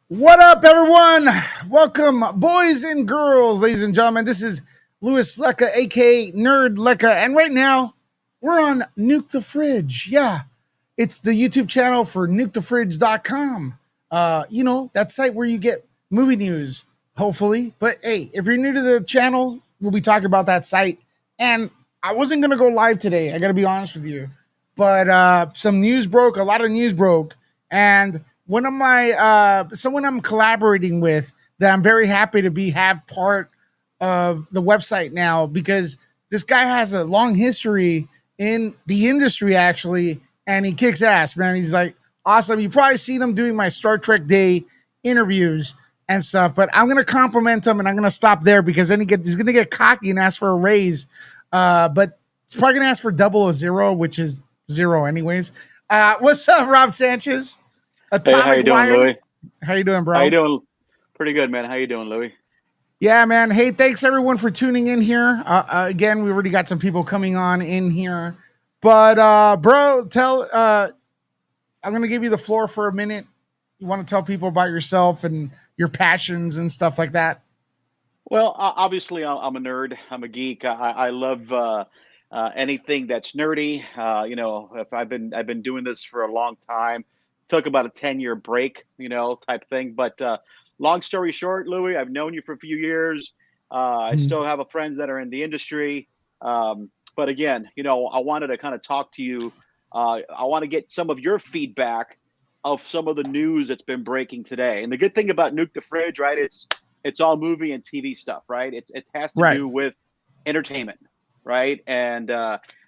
What up, everyone? Welcome, boys and girls, ladies and gentlemen. This is Louis Lecca, aka Nerd Lecca, and right now we're on Nuke the Fridge. Yeah, it's the YouTube channel for nukethefridge.com. That site where you get movie news, hopefully. But hey, if you're new to the channel, we'll be talking about that site. And I wasn't gonna go live today, I gotta be honest with you. But some news broke, a lot of news broke, and one of my someone I'm collaborating with that I'm very happy to have part of the website now, because this guy has a long history in the industry actually, and he kicks ass, man. He's like awesome. You probably seen him doing my Star Trek Day interviews and stuff, but I'm gonna compliment him and I'm gonna stop there because then he's gonna get cocky and ask for a raise. But he's probably gonna ask for double or zero, which is zero anyways. What's up, Rob Sanchez? Hey, how you doing, Louis? How you doing, bro? How you doing? Pretty good, man. How you doing, Louis? Yeah, man. Hey, thanks everyone for tuning in here. Again, we already got some people coming on in here, but bro, I'm gonna give you the floor for a minute. You want to tell people about yourself and your passions and stuff like that? Well, obviously, I'm a nerd. I'm a geek. I love anything that's nerdy. If I've been doing this for a long time. Took about a 10-year break, type thing. But long story short, Louis, I've known you for a few years. I still have friends that are in the industry. But again, I wanted to kind of talk to you. I want to get some of your feedback of some of the news that's been breaking today. And the good thing about Nuke the Fridge, right? It's all movie and TV stuff, right? It has to do with entertainment, right? And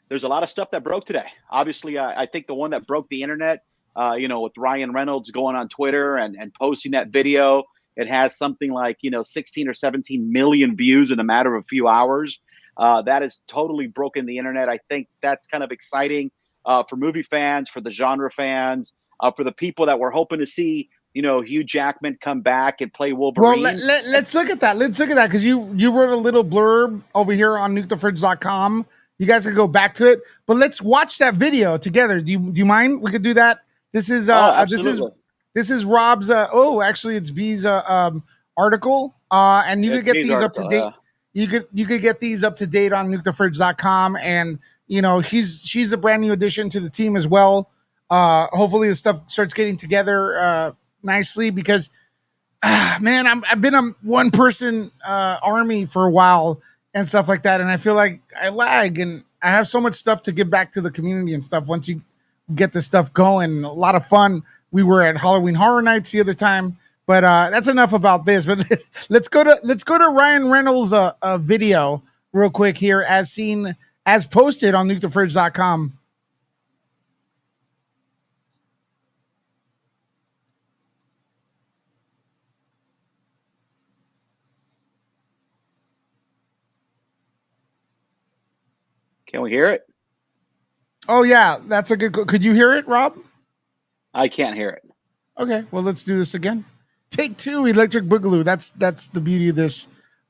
there's a lot of stuff that broke today. Obviously, I think the one that broke the internet, with Ryan Reynolds going on Twitter and posting that video. It has something like, 16 or 17 million views in a matter of a few hours. That has totally broken the internet. I think that's kind of exciting for movie fans, for the genre fans, for the people that were hoping to see, Hugh Jackman come back and play Wolverine. Well, let's look at that. Let's look at that, because you wrote a little blurb over here on nukethefridge.com. You guys can go back to it, but let's watch that video together. Do you mind? We could do that. This is this is Rob's. Actually, it's B's article. And you could get these up to date. Yeah. You could get these up to date on nukethefridge.com, and she's a brand new addition to the team as well. Hopefully, the stuff starts getting together nicely, because man, I've been a one person army for a while and stuff like that, and I feel like I lag, and I have so much stuff to give back to the community and stuff once you get this stuff going. A lot of fun. We were at Halloween Horror Nights the other time, but that's enough about this. But let's go to Ryan Reynolds' video real quick here, as posted on nukethefridge.com. Can we hear it? Oh yeah, that's a good. Could you hear it, Rob? I can't hear it. Okay, well, let's do this again. Take two, Electric Boogaloo. That's the beauty of this.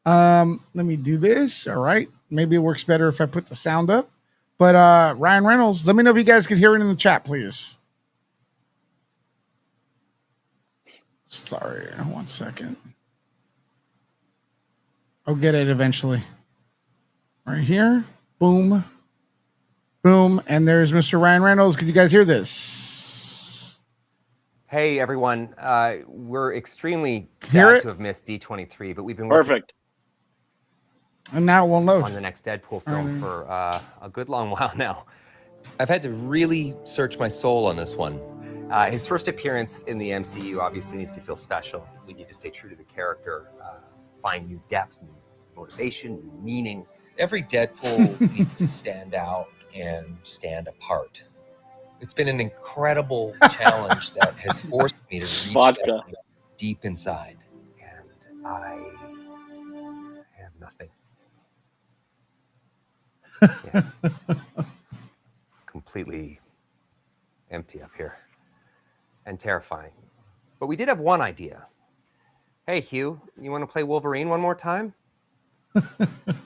Let me do this. All right. Maybe it works better if I put the sound up. But Ryan Reynolds, let me know if you guys could hear it in the chat, please. Sorry, 1 second. I'll get it eventually. Right here. Boom. Boom. And there's Mr. Ryan Reynolds. Could you guys hear this? Hey, everyone. We're extremely sad to have missed D23, but we've been perfect. And now it won't load on the next Deadpool film for a good long while now. I've had to really search my soul on this one. His first appearance in the MCU obviously needs to feel special. We need to stay true to the character, find new depth, new motivation, new meaning. Every Deadpool needs to stand out and stand apart. It's been an incredible challenge that has forced me to reach deep inside. And I have nothing. Yeah. Completely empty up here. And terrifying. But we did have one idea. Hey, Hugh, you want to play Wolverine one more time?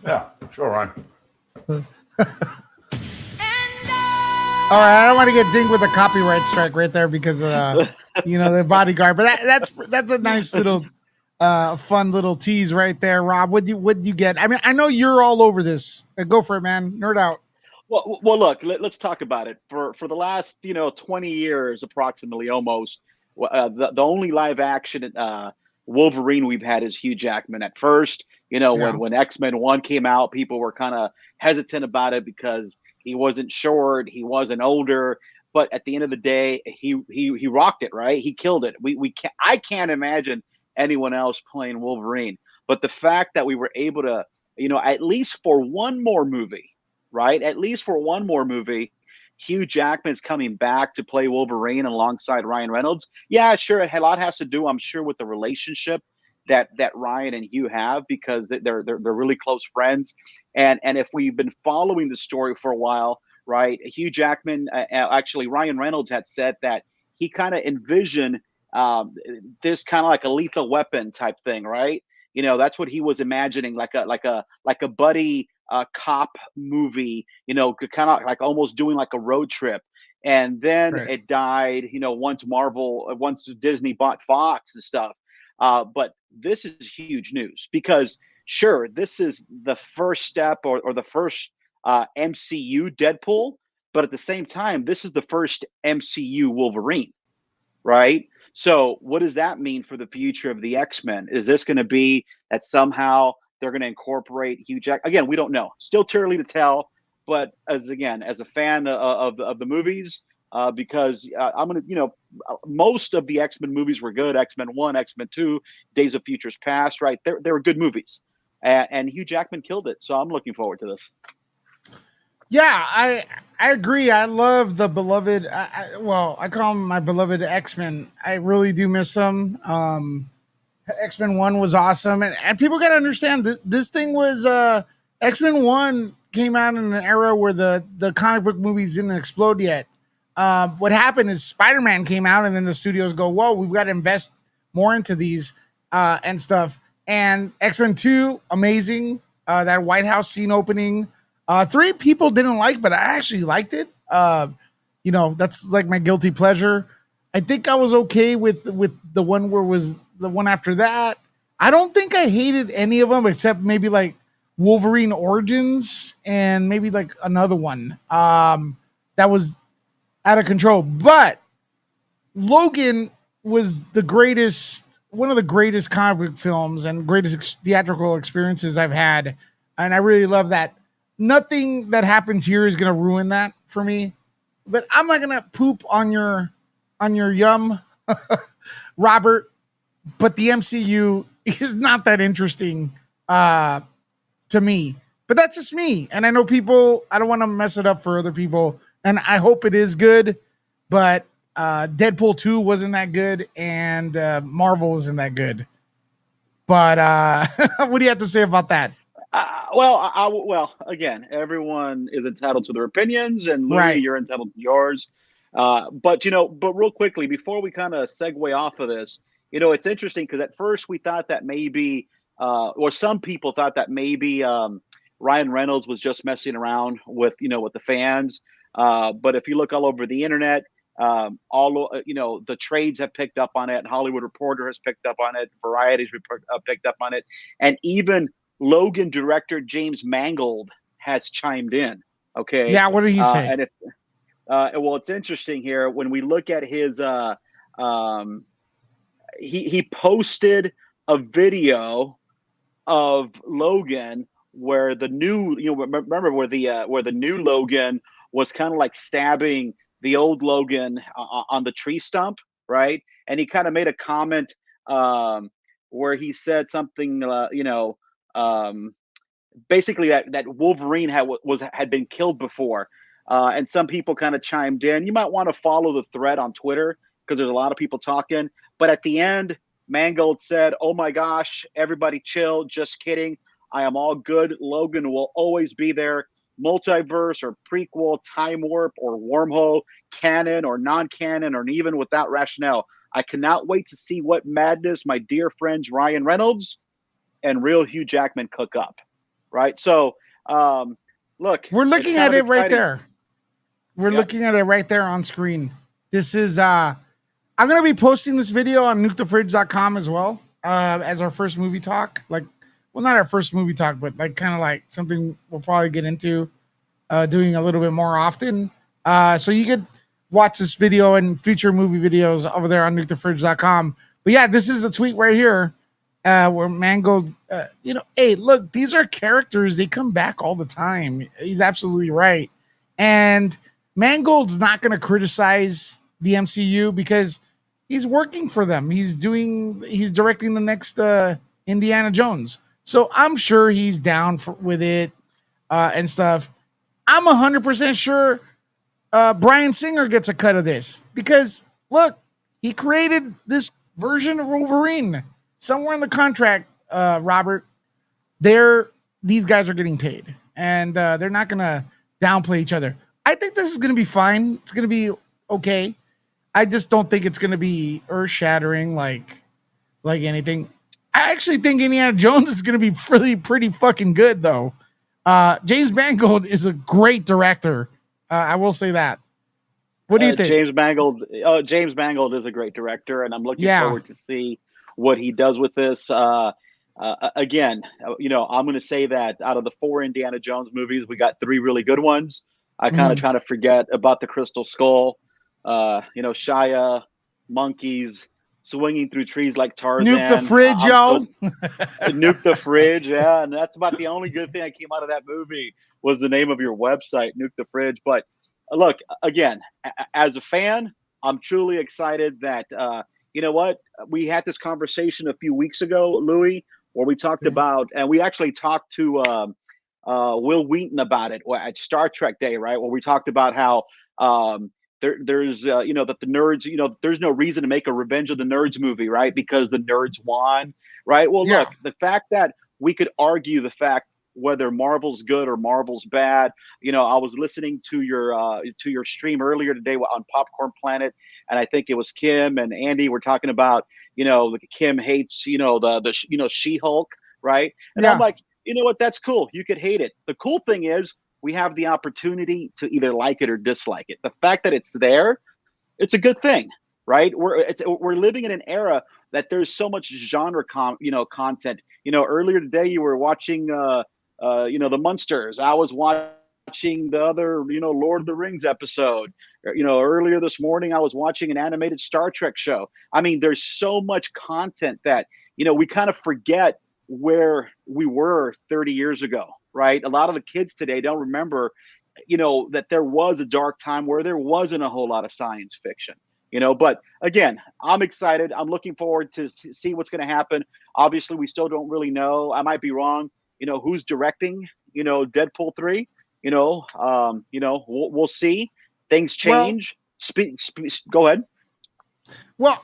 Yeah, sure, Ryan. All right, I don't want to get dinged with a copyright strike right there because of the bodyguard. But that's a nice little fun little tease right there, Rob. What do you get? I mean, I know you're all over this. Go for it, man. Nerd out. Well, look, let's talk about it. For the last 20 years, approximately, almost, the only live action Wolverine we've had is Hugh Jackman. At first, when X-Men 1 came out, people were kind of hesitant about it because he wasn't short, he wasn't older. But at the end of the day, he rocked it, right? He killed it. I can't imagine anyone else playing Wolverine. But the fact that we were able to, at least for one more movie, right? At least for one more movie, Hugh Jackman's coming back to play Wolverine alongside Ryan Reynolds. Yeah, sure, a lot has to do, I'm sure, with the relationship that Ryan and Hugh have, because they're really close friends. And if we've been following the story for a while, right? Hugh Jackman, actually, Ryan Reynolds had said that he kind of envisioned this kind of like a Lethal Weapon type thing, right? That's what he was imagining, like a buddy cop movie, kind of like almost doing like a road trip. And then it died, once Disney bought Fox and stuff. But this is huge news because, sure, this is the first step or the first MCU Deadpool, but at the same time, this is the first MCU Wolverine, right? So what does that mean for the future of the X-Men? Is this going to be that somehow they're going to incorporate Hugh Jackman? Again, we don't know. Still too early to tell. But as a fan of the movies, because I'm going to, most of the X-Men movies were good. X-Men 1, X-Men 2, Days of Futures Past, right? They were good movies. And Hugh Jackman killed it. So I'm looking forward to this. Yeah, I agree. I love the beloved. I call him my beloved X-Men. I really do miss them. X-Men 1 was awesome, and people got to understand that this thing was X-Men 1 came out in an era where the comic book movies didn't explode yet. What happened is Spider-Man came out, and then the studios go, "Whoa, we've got to invest more into these and stuff." And X-Men 2, amazing. That White House scene opening. 3 people didn't like, but I actually liked it. That's like my guilty pleasure. I think I was okay with the one where was the one after that. I don't think I hated any of them except maybe like Wolverine Origins and maybe like another one that was out of control. But Logan was one of the greatest comic book films and greatest theatrical experiences I've had, and I really love that. Nothing that happens here is going to ruin that for me, but I'm not going to poop on your yum, Robert. But the MCU is not that interesting to me. But that's just me, and I know people. I don't want to mess it up for other people, and I hope it is good. But Deadpool 2 wasn't that good, and Marvel wasn't that good. But what do you have to say about that? Well, again, everyone is entitled to their opinions, and Louis, Right. you're entitled to yours. But real quickly, before we kind of segue off of this, it's interesting because at first we thought that maybe, or some people thought that maybe Ryan Reynolds was just messing around with the fans. But if you look all over the internet, the trades have picked up on it. Hollywood Reporter has picked up on it. Variety's picked up on it, and even Logan director James Mangold has chimed in. Okay. Yeah. What did he say? And it's interesting here when we look at his. He posted a video of Logan where the new, remember where the new Logan was kind of like stabbing the old Logan on the tree stump, right? And he kind of made a comment where he said something, basically that Wolverine had been killed before, and some people kind of chimed in. You might want to follow the thread on Twitter because there's a lot of people talking. But at the end, Mangold said, "Oh my gosh, everybody chill. Just kidding. I am all good. Logan will always be there. Multiverse or prequel, time warp or wormhole, canon or non-canon, or even without rationale. I cannot wait to see what madness my dear friends Ryan Reynolds and real Hugh Jackman cook up." Right. So, look, We're looking at it right there. We're looking at it right there on screen. This is I'm gonna be posting this video on nukethefridge.com as well, as our first movie talk. Like, well, not our first movie talk, but like kind of like something we'll probably get into doing a little bit more often. So you could watch this video and future movie videos over there on nukethefridge.com. But yeah, this is a tweet right here where Mangold, hey, look, these are characters. They come back all the time. He's absolutely right. And Mangold's not going to criticize the MCU because he's working for them. He's directing the next Indiana Jones. So I'm sure he's down with it and stuff. I'm 100% sure Bryan Singer gets a cut of this because look, he created this version of Wolverine. Somewhere in the contract, Robert, these guys are getting paid, and they're not going to downplay each other. I think this is going to be fine. It's going to be okay. I just don't think it's going to be earth-shattering like anything. I actually think Indiana Jones is going to be pretty fucking good, though. James Mangold is a great director. I will say that. What do you think? James Mangold is a great director, and I'm looking forward to see what he does with this. Again, I'm going to say that out of the 4 Indiana Jones movies, we got 3 really good ones. I kind of try to forget about the Crystal Skull. Shia, monkeys, swinging through trees like Tarzan. Nuke the fridge, yo. Nuke the fridge, yeah. And that's about the only good thing that came out of that movie was the name of your website, Nuke the Fridge. But look, again, as a fan, I'm truly excited that, you know what? We had this conversation a few weeks ago, Louis, where we talked about, and we actually talked to Will Wheaton about it at Star Trek Day, right? Where we talked about how there's that the nerds, there's no reason to make a Revenge of the Nerds movie, right? Because the nerds won, right? Well, look, the fact that we could argue the fact whether Marvel's good or Marvel's bad. I was listening to your stream earlier today on Popcorn Planet, and I think it was Kim and Andy were talking about, Kim hates, the She-Hulk, right? And I'm like, you know what? That's cool. You could hate it. The cool thing is we have the opportunity to either like it or dislike it. The fact that it's there, it's a good thing, right? We're living in an era that there's so much genre content. Earlier today you were watching the Munsters. I was watching the other Lord of the Rings episode. Earlier this morning I was watching an animated Star Trek show. I mean, there's so much content that we kind of forget where we were 30 years ago, right? A lot of the kids today don't remember that there was a dark time where there wasn't a whole lot of science fiction. But again, I'm excited. I'm looking forward to see what's going to happen. Obviously, we still don't really know. I might be wrong. Who's directing, Deadpool 3, we'll see. Things change. Go ahead. Well,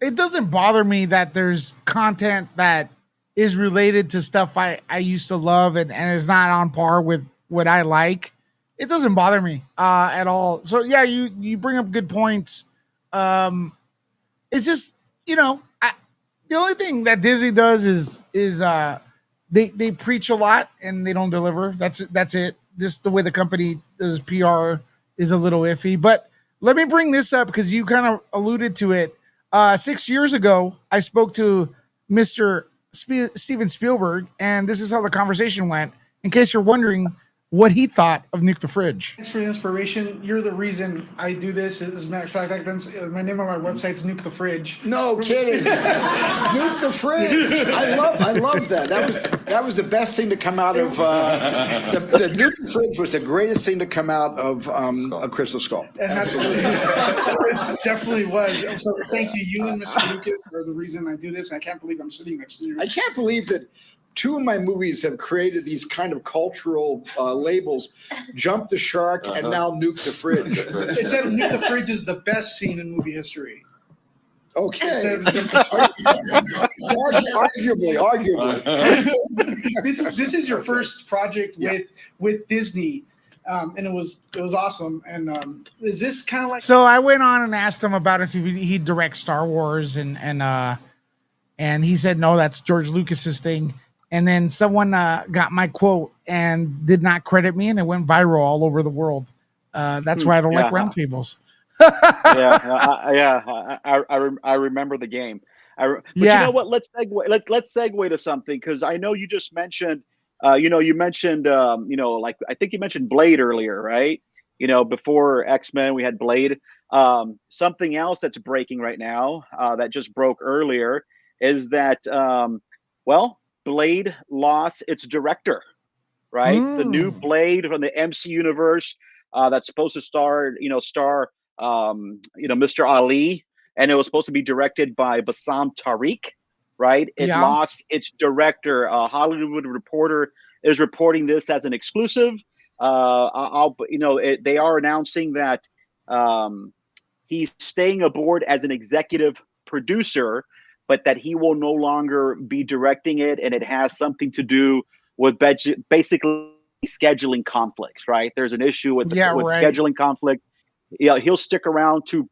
it doesn't bother me that there's content that is related to stuff I used to love and is not on par with what I like. It doesn't bother me at all. So yeah, you bring up good points. It's just, the only thing that Disney does is they preach a lot and they don't deliver. That's it. Just the way the company does PR is a little iffy. But let me bring this up because you kind of alluded to it. 6 years ago, I spoke to Mr. Steven Spielberg, and this is how the conversation went. In case you're wondering what he thought of Nuke the Fridge. Thanks for the inspiration. You're the reason I do this. As a matter of fact, my name on my website is Nuke the Fridge. No kidding. Nuke the Fridge. I love that. That was the best thing to come out of the Nuke the Fridge was the greatest thing to come out of a Crystal Skull. And it definitely was. So thank you. You and Mr. Lucas are the reason I do this. I can't believe I'm sitting next to you. I can't believe that 2 of my movies have created these kind of cultural labels. Jump the Shark and now Nuke the Fridge. It said Nuke the Fridge is the best scene in movie history. Okay. Arguably. This is your first project with Disney. And it was awesome. And is this kind of like? So I went on and asked him about if he'd direct Star Wars, and he said no, that's George Lucas's thing. And then someone got my quote and did not credit me, and it went viral all over the world. That's why I don't like roundtables. I remember the game. But you know what? Let's segue to something, because I know you just mentioned, you mentioned, like I think you mentioned Blade earlier, right? Before X-Men, we had Blade. Something else that's breaking right now, that just broke earlier, is that Blade lost its director, right? The new Blade from the MC universe, that's supposed to star Mr. Ali, and it was supposed to be directed by Bassam Tariq, right? It lost its director. Hollywood Reporter is reporting this as an exclusive. They are announcing that he's staying aboard as an executive producer, but that he will no longer be directing it, and it has something to do with basically scheduling conflicts, right? There's an issue with scheduling conflicts. He'll stick around to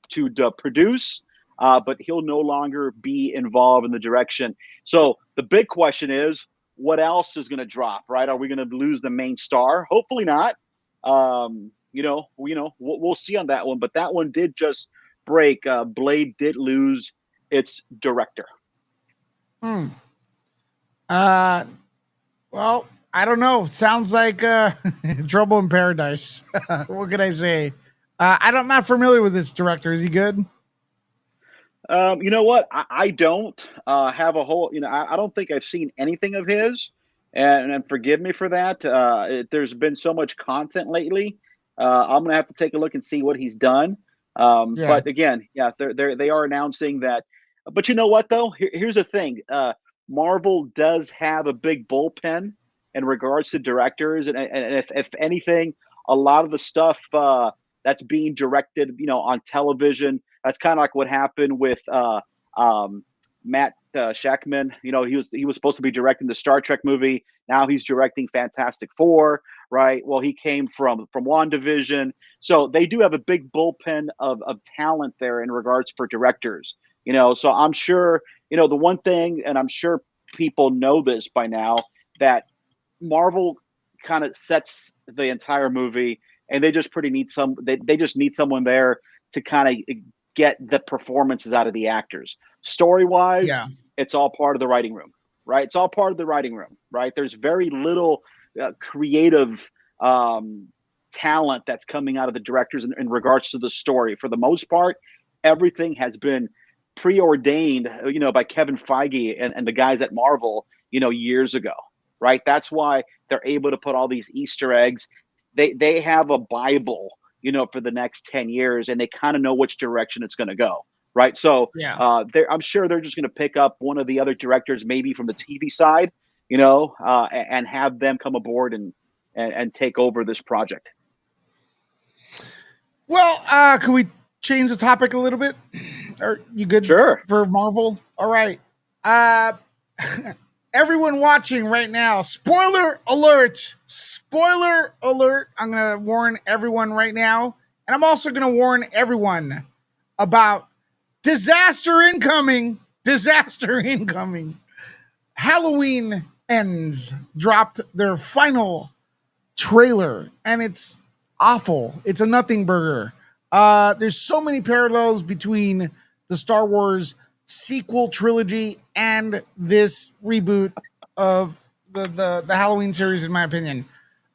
produce, but he'll no longer be involved in the direction. So the big question is, what else is going to drop, right? Are we going to lose the main star? Hopefully not. We'll see on that one, but that one did just break. Blade did lose its director. Well, I don't know. Sounds like Trouble in Paradise. What can I say? I'm not familiar with this director. Is he good? You know what? I don't have a whole. I don't think I've seen anything of his, and forgive me for that. There's been so much content lately. I'm gonna have to take a look and see what he's done. But again, they are announcing that. But you know what though? Here's the thing. Marvel does have a big bullpen in regards to directors, and if anything, a lot of the stuff that's being directed, on television, that's kind of like what happened with Matt Shackman. He was supposed to be directing the Star Trek movie. Now he's directing Fantastic Four, right? Well, he came from WandaVision, so they do have a big bullpen of talent there in regards for directors. So I'm sure, the one thing, and I'm sure people know this by now, that Marvel kind of sets the entire movie, and they just they just need someone there to kind of get the performances out of the actors. Story-wise, it's all part of the writing room, right? It's all part of the writing room, right? There's very little creative talent that's coming out of the directors in regards to the story. For the most part, everything has been preordained, by Kevin Feige and the guys at Marvel, years ago, right? That's why they're able to put all these Easter eggs. They have a Bible, for the next 10 years, and they kind of know which direction it's going to go, right? So I'm sure they're just going to pick up one of the other directors, maybe from the TV side, and have them come aboard and take over this project. Well, can we change the topic a little bit? Are you good? Sure. For Marvel? All right. Everyone watching right now, spoiler alert. Spoiler alert. I'm going to warn everyone right now. And I'm also going to warn everyone about disaster incoming. Disaster incoming. Halloween Ends dropped their final trailer, and it's awful. It's a nothing burger. There's so many parallels between the Star Wars sequel trilogy and this reboot of the Halloween series, in my opinion.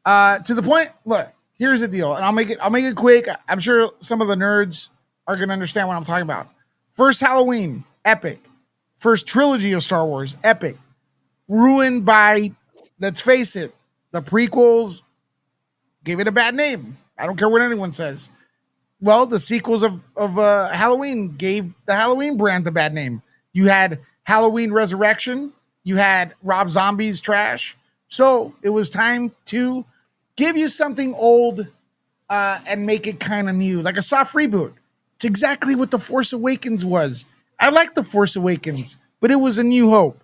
To the point, look, here's the deal, and I'll make it quick. I'm sure some of the nerds are gonna understand what I'm talking about. First Halloween, epic. First trilogy of Star Wars, epic. Ruined by, let's face it, the prequels gave it a bad name. I don't care what anyone says. Well, the sequels of Halloween gave the Halloween brand a bad name. You had Halloween Resurrection. You had Rob Zombie's trash. So it was time to give you something old and make it kind of new, like a soft reboot. It's exactly what The Force Awakens was. I like The Force Awakens, but it was a new hope.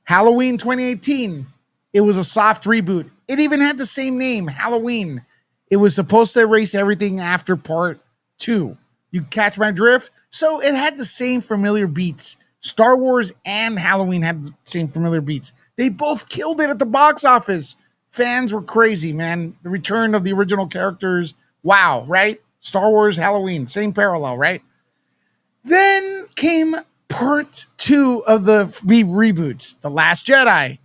Halloween 2018, it was a soft reboot. It even had the same name, Halloween. It was supposed to erase everything after part 2. You catch my drift? So it had the same familiar beats. Star Wars and Halloween had the same familiar beats. They both killed it at the box office. Fans were crazy, man. The return of the original characters Wow, right? Star Wars, Halloween, same parallel, right? Then came part 2 of the reboots, The Last Jedi.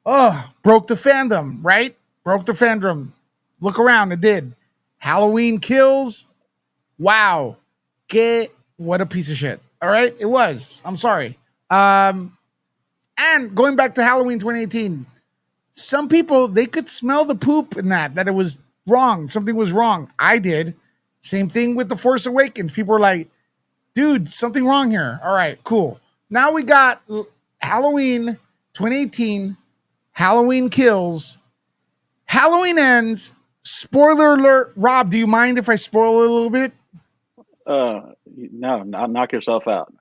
Oh, broke the fandom, right? Broke the fandom. Look around, it did. Halloween Kills. Wow. What a piece of shit. All right, it was. I'm sorry. And going back to Halloween 2018, some people, they could smell the poop in that it was wrong. Something was wrong. I did. Same thing with The Force Awakens. People were like, dude, something wrong here. All right, cool. Now we got Halloween 2018, Halloween Kills, Halloween Ends. Spoiler alert. Rob, do you mind if I spoil it a little bit? No, knock yourself out.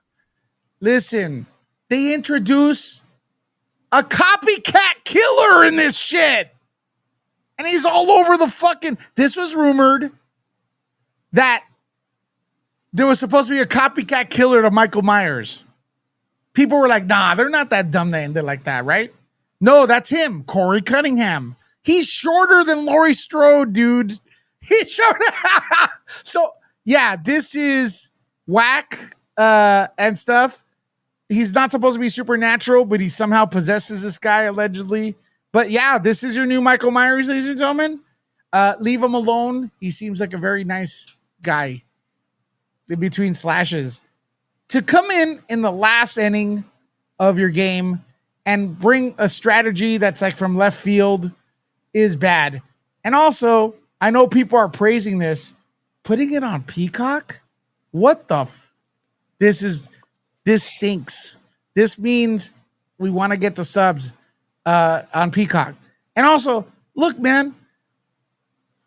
Listen, they introduce a copycat killer in this shit. And he's all over the fucking... This was rumored that there was supposed to be a copycat killer to Michael Myers. People were like, nah, they're not that dumb they ended like that, right? No, that's him, Corey Cunningham. He's shorter than Laurie Strode, dude. He's shorter. So, yeah, this is whack and stuff. He's not supposed to be supernatural, but he somehow possesses this guy, allegedly. But yeah, this is your new Michael Myers, ladies and gentlemen. Leave him alone. He seems like a very nice guy in between slashes. To come in the last inning of your game and bring a strategy that's like from left field is bad. And also, I know people are praising this. Putting it on Peacock? What the This stinks. This means we want to get the subs on Peacock. And also, look, man,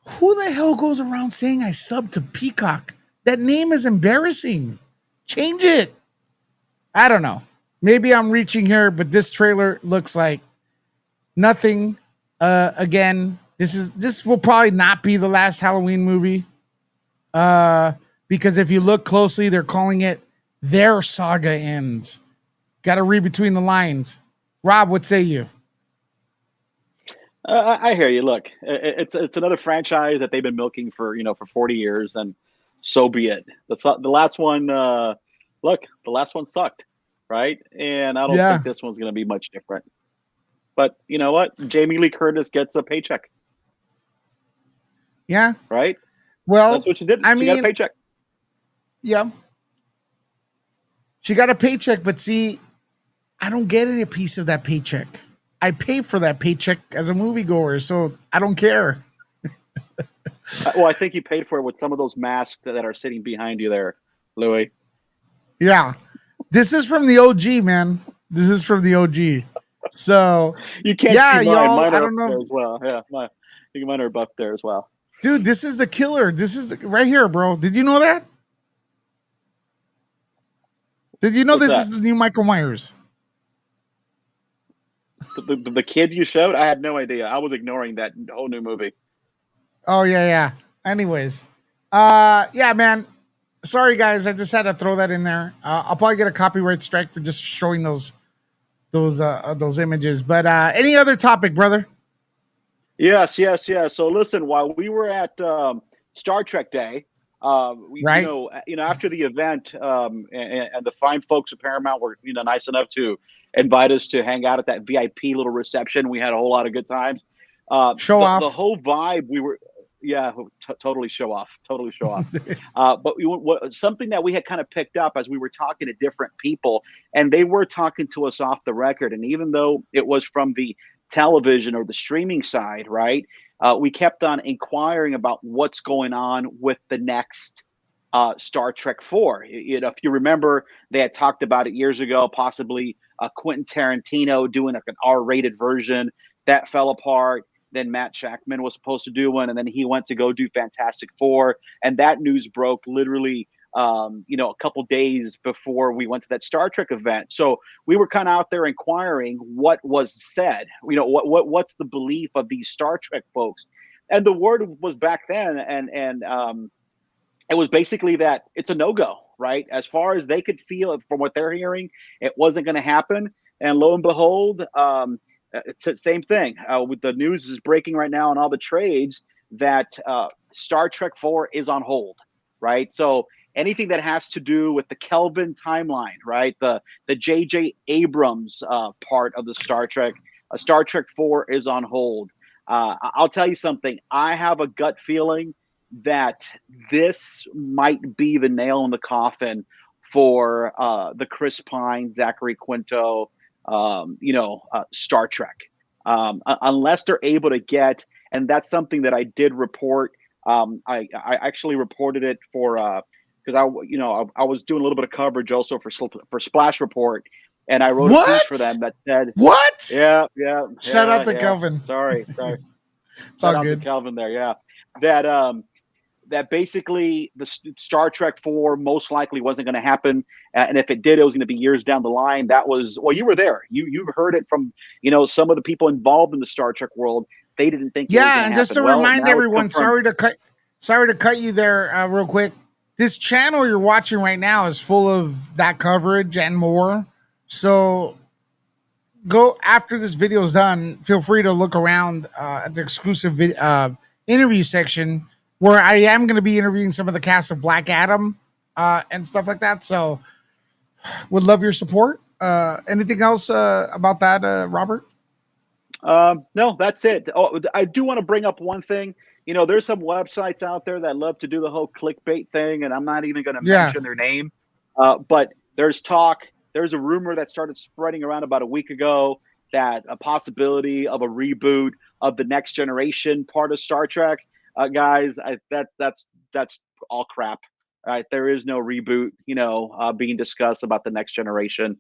who the hell goes around saying I sub to Peacock? That name is embarrassing. Change it. I don't know. Maybe I'm reaching here, but this trailer looks like nothing. Again, this will probably not be the last Halloween movie. Because if you look closely, they're calling it Their Saga Ends. Got to read between the lines. Rob, what say you? I hear you. Look, it's another franchise that they've been milking for 40 years, and so be it. The last one, the last one sucked, right? And I don't think this one's going to be much different. But you know what? Jamie Lee Curtis gets a paycheck. Yeah. Right? Well, that's what she did. She got a paycheck. Yeah. She got a paycheck, but see, I don't get any piece of that paycheck. I pay for that paycheck as a moviegoer, so I don't care. Well, I think you paid for it with some of those masks that are sitting behind you there, Louis. Yeah. This is from the OG, man. This is from the OG. So you can't see mine are up there as well. Yeah, mine are up there as well. Dude, this is the killer. This is right here, bro. Did you know that? Did you know this is the new Michael Myers? The kid you showed? I had no idea. I was ignoring that whole new movie. Oh, yeah. Anyways. Yeah, man. Sorry, guys. I just had to throw that in there. I'll probably get a copyright strike for just showing those images. But any other topic, brother? Yes. So listen, while we were at Star Trek Day, right? After the event, and the fine folks at Paramount were nice enough to invite us to hang out at that VIP little reception. We had a whole lot of good times. Show off the whole vibe. We were, totally show off. But something that we had kind of picked up as we were talking to different people, and they were talking to us off the record. And even though it was from the television or the streaming side, right? We kept on inquiring about what's going on with the next Star Trek 4. If you remember, they had talked about it years ago, possibly Quentin Tarantino doing like an R-rated version. That fell apart. Then Matt Shakman was supposed to do one, and then he went to go do Fantastic Four. And that news broke literally a couple days before we went to that Star Trek event. So we were kind of out there inquiring what was said, what's the belief of these Star Trek folks. And the word was back then, and it was basically that it's a no-go, right? As far as they could feel from what they're hearing, it wasn't going to happen. And lo and behold, it's the same thing. With the news is breaking right now on all the trades. that Star Trek 4 is on hold, right? So anything that has to do with the Kelvin timeline, right? The J.J. Abrams part of the Star Trek 4 is on hold. I'll tell you something. I have a gut feeling that this might be the nail in the coffin for the Chris Pine, Zachary Quinto, Star Trek. Unless they're able to get, and that's something that I did report. I actually reported it for because I was doing a little bit of coverage also for Splash Report, and I wrote a piece for them that said what? Yeah. Shout out to Kelvin. Sorry. It's Shout all out good. to Kelvin there. Yeah, that basically the Star Trek 4 most likely wasn't going to happen, and if it did, it was going to be years down the line. That was, well, you were there. You've heard it from some of the people involved in the Star Trek world. They didn't think. Yeah, and just to remind everyone, sorry to cut you there real quick. This channel you're watching right now is full of that coverage and more. So go after this video is done. Feel free to look around at the exclusive interview section, where I am going to be interviewing some of the cast of Black Adam and stuff like that. So would love your support. Anything else about that, Robert? No, that's it. Oh, I do want to bring up one thing. There's some websites out there that love to do the whole clickbait thing, and I'm not even going to mention their name. But there's a rumor that started spreading around about a week ago that a possibility of a reboot of the Next Generation part of Star Trek. Guys, that's all crap. Right? There is no reboot, being discussed about the Next Generation.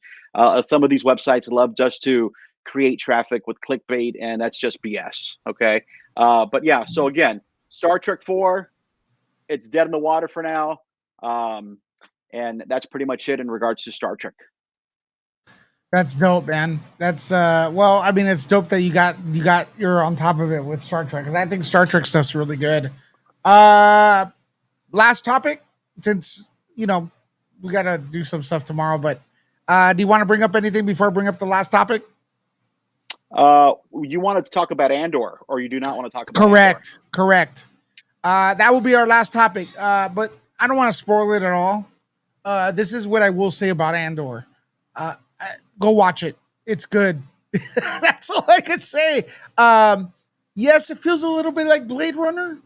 Some of these websites love just to create traffic with clickbait, and that's just BS. Okay, but yeah. So again, Star Trek 4, it's dead in the water for now, and that's pretty much it in regards to Star Trek. That's dope, man. That's it's dope that you're on top of it with Star Trek, because I think Star Trek stuff's really good. Last topic, since we gotta do some stuff tomorrow, but do you want to bring up anything before I bring up the last topic? You wanted to talk about Andor, or you do not want to talk about Correct. That will be our last topic, but I don't want to spoil it at all. This is what I will say about Andor. Go watch it. It's good. That's all I could say. Yes, it feels a little bit like Blade Runner,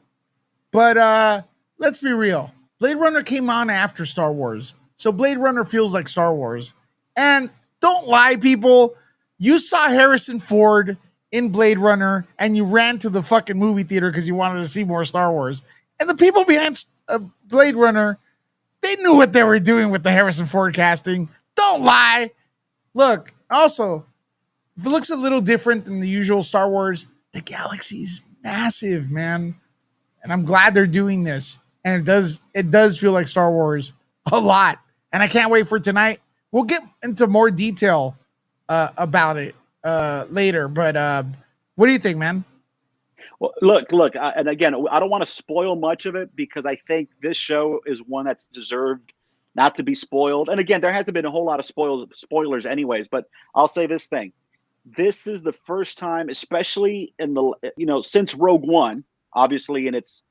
but let's be real. Blade Runner came on after Star Wars, so Blade Runner feels like Star Wars. And don't lie, people. You saw Harrison Ford in Blade Runner, and you ran to the fucking movie theater because you wanted to see more Star Wars. And the people behind Blade Runner, they knew what they were doing with the Harrison Ford casting. Don't lie. Look, also, if it looks a little different than the usual Star Wars, the galaxy's massive, man. And I'm glad they're doing this. And it does feel like Star Wars a lot. And I can't wait for tonight. We'll get into more detail about it later. But what do you think, man? Well, look, and again, I don't want to spoil much of it, because I think this show is one that's deserved not to be spoiled. And again, there hasn't been a whole lot of spoilers anyways, but I'll say this thing. This is the first time, especially in the, since Rogue One, obviously, and it's,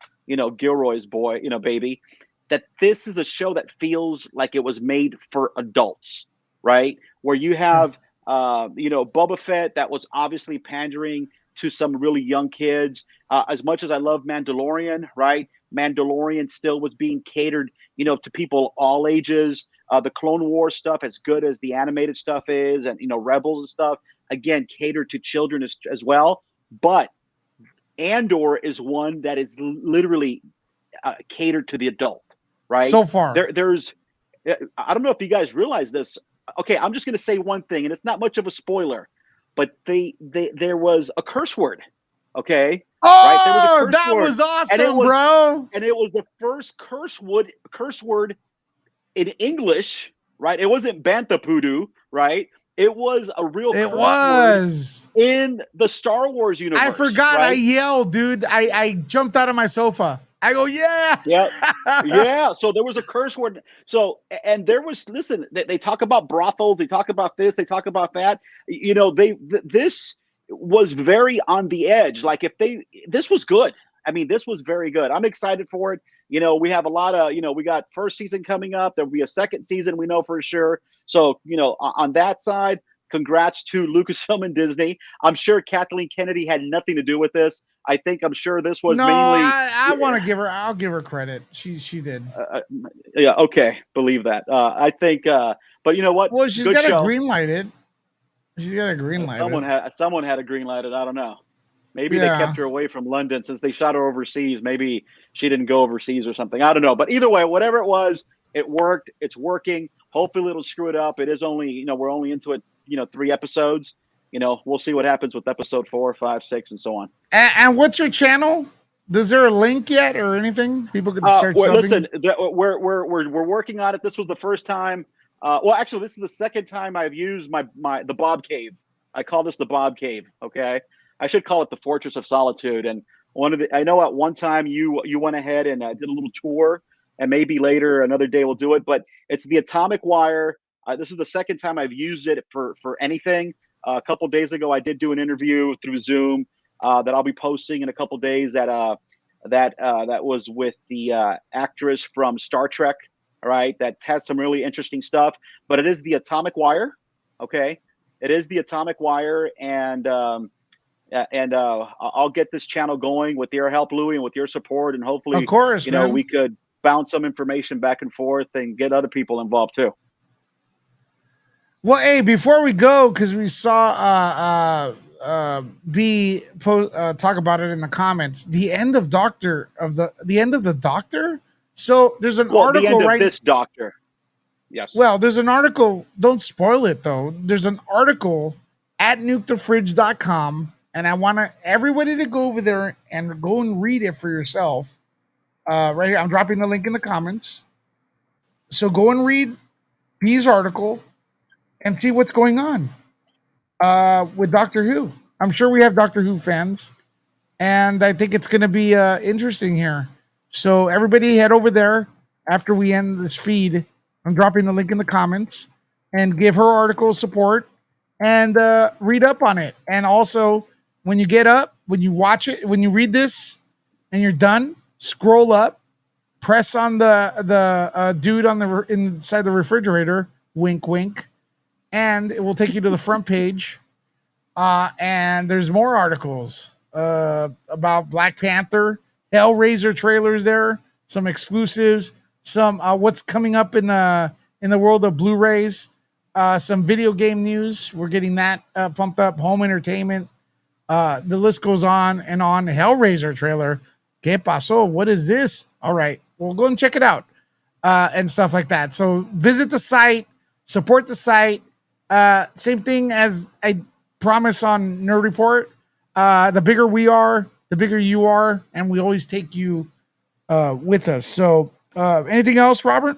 Gilroy's baby, that this is a show that feels like it was made for adults, right? Where you have, Boba Fett, that was obviously pandering to some really young kids. As much as I love Mandalorian, right? Mandalorian still was being catered, to people all ages. The Clone Wars stuff, as good as the animated stuff is, and Rebels and stuff, again, catered to children as well. But Andor is one that is literally catered to the adult, right? So far, there's, I don't know if you guys realize this. Okay, I'm just going to say one thing, and it's not much of a spoiler, but there was a curse word. Okay. Oh, right? There was a curse that word, was awesome, bro! And it was the first curse word in English, right? It wasn't Bantapudu, right? It was a real curse word in the Star Wars universe. I forgot. Right? I yelled, dude. I jumped out of my sofa. I go, yeah. Yeah. So there was a curse word. So, and there was, listen, they talk about brothels. They talk about this. They talk about that. This was very on the edge. Like this was good. I mean, this was very good. I'm excited for it. We have a lot of, we got first season coming up. There'll be a second season, we know for sure. So, on that side, congrats to Lucasfilm and Disney. I'm sure Kathleen Kennedy had nothing to do with this. I'm sure this was mainly. I want to give her. I'll give her credit. She did. Yeah. Okay. Believe that. I think. But you know what? Well, she's Good got show. a green lighted. She's got a green light. Someone had a green lighted. I don't know. Maybe they kept her away from London since they shot her overseas. Maybe she didn't go overseas or something. I don't know. But either way, whatever it was, it worked. It's working. Hopefully it'll screw it up. It is only, we're only into it, 3 episodes. We'll see what happens with episode 4, 5, 6, and so on. And what's your channel? Is there a link yet or anything? People can start subbing? Listen, we're working on it. This was the first time. Well, actually, this is the second time I've used the Bob Cave. I call this the Bob Cave. Okay, I should call it the Fortress of Solitude. And I know at one time you went ahead and did a little tour, and maybe later another day we'll do it. But it's the Atomic Wire. This is the second time I've used it for anything. A couple days ago, I did do an interview through Zoom that I'll be posting in a couple days. That was with the actress from Star Trek. All right, that has some really interesting stuff. But it is the Atomic Wire. Okay, it is the Atomic Wire, and I'll get this channel going with your help, Louis, and with your support, and hopefully, of course, we could bounce some information back and forth and get other people involved too. Well, hey, before we go, because we saw talk about it in the comments, the end of the Doctor. So there's an article, the end right? Of this Doctor. Yes. Well, there's an article. Don't spoil it though. There's an article at nukethefridge.com, and I want everybody to go over there and go and read it for yourself. Right here, I'm dropping the link in the comments. So go and read B's article and see what's going on with Doctor Who. I'm sure we have Doctor Who fans, and I think it's going to be interesting here. So everybody head over there after we end this feed. I'm dropping the link in the comments, and give her article support and read up on it. And also, when you get up, when you watch it, when you read this and you're done, scroll up, press on the dude on the inside the refrigerator, wink, wink, and it will take you to the front page. And there's more articles about Black Panther, Hellraiser trailers there, some exclusives, some what's coming up in the world of Blu-rays, some video game news. We're getting that pumped up, home entertainment. The list goes on and on. Hellraiser trailer. ¿Qué pasó? What is this? All right, we'll go and check it out and stuff like that. So visit the site, support the site. Same thing as I promise on Nerd Report. The bigger we are, the bigger you are, and we always take you with us. So anything else, Robert?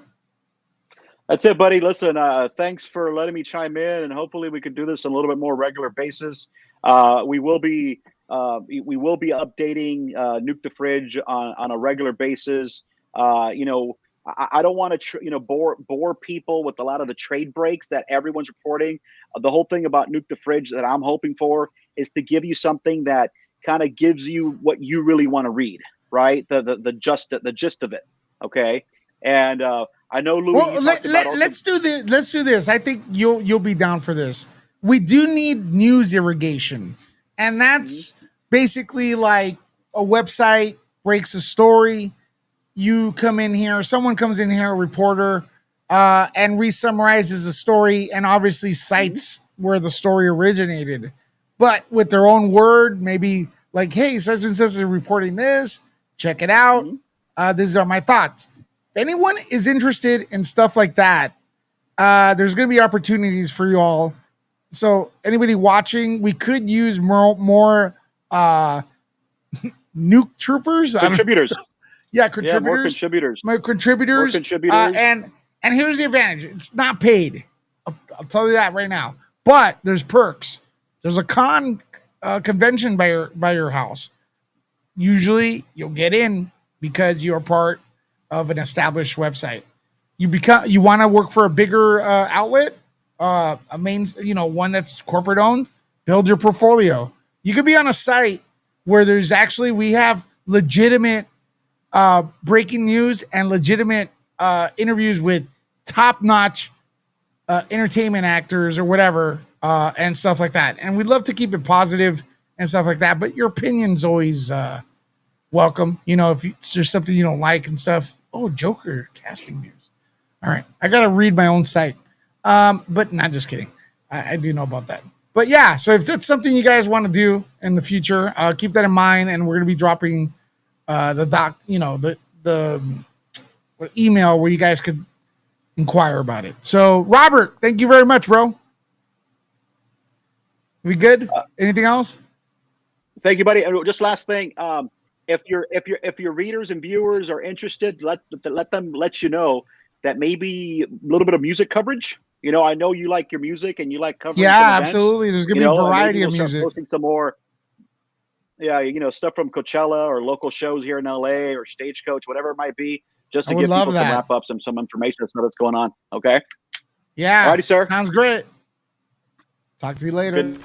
That's it, buddy. Listen, thanks for letting me chime in, and hopefully we can do this on a little bit more regular basis. We will be updating Nuke the Fridge on a regular basis. I don't want to bore people with a lot of the trade breaks that everyone's reporting. The whole thing about Nuke the Fridge that I'm hoping for is to give you something that kind of gives you what you really want to read, right? The gist of it. Okay. And I know Louis. Well, let's do this. Let's do this. I think you'll be down for this. We do need news irrigation, and that's basically like a website breaks a story. You come in here, someone comes in here, a reporter, and re-summarizes the story, and obviously cites where the story originated, but with their own word, maybe like, "Hey, such and such is reporting this. Check it out. These are my thoughts." If anyone is interested in stuff like that, there's going to be opportunities for you all. So anybody watching, we could use more nuke troopers, contributors. Yeah, contributors. More contributors. And here's the advantage: it's not paid. I'll tell you that right now. But there's perks. There's a convention by your house. Usually, you'll get in because you're part of an established website. You want to work for a bigger outlet, a main, one that's corporate owned. Build your portfolio. You could be on a site where we have legitimate breaking news and legitimate interviews with top-notch entertainment actors or whatever and stuff like that. And we'd love to keep it positive and stuff like that, but your opinion's always welcome. You know, if there's something you don't like and stuff. Oh, Joker casting news. All right, I gotta read my own site, but not just kidding. I do know about that. But yeah, so if that's something you guys want to do in the future, keep that in mind. And we're gonna be dropping the email where you guys could inquire about it. So Robert, thank you very much, bro. We good? Anything else? Thank you, buddy. And just last thing, if your readers and viewers are interested, let them let you know that maybe a little bit of music coverage. You know, I know you like your music and you like covering. Yeah, some events, absolutely. There's gonna be a variety of music. Posting some more. Yeah, you know, stuff from Coachella or local shows here in LA or Stagecoach, whatever it might be, just to give people some wrap ups and some information that's what's going on. Okay. Yeah. Alrighty, sir. Sounds great. Talk to you later. Good.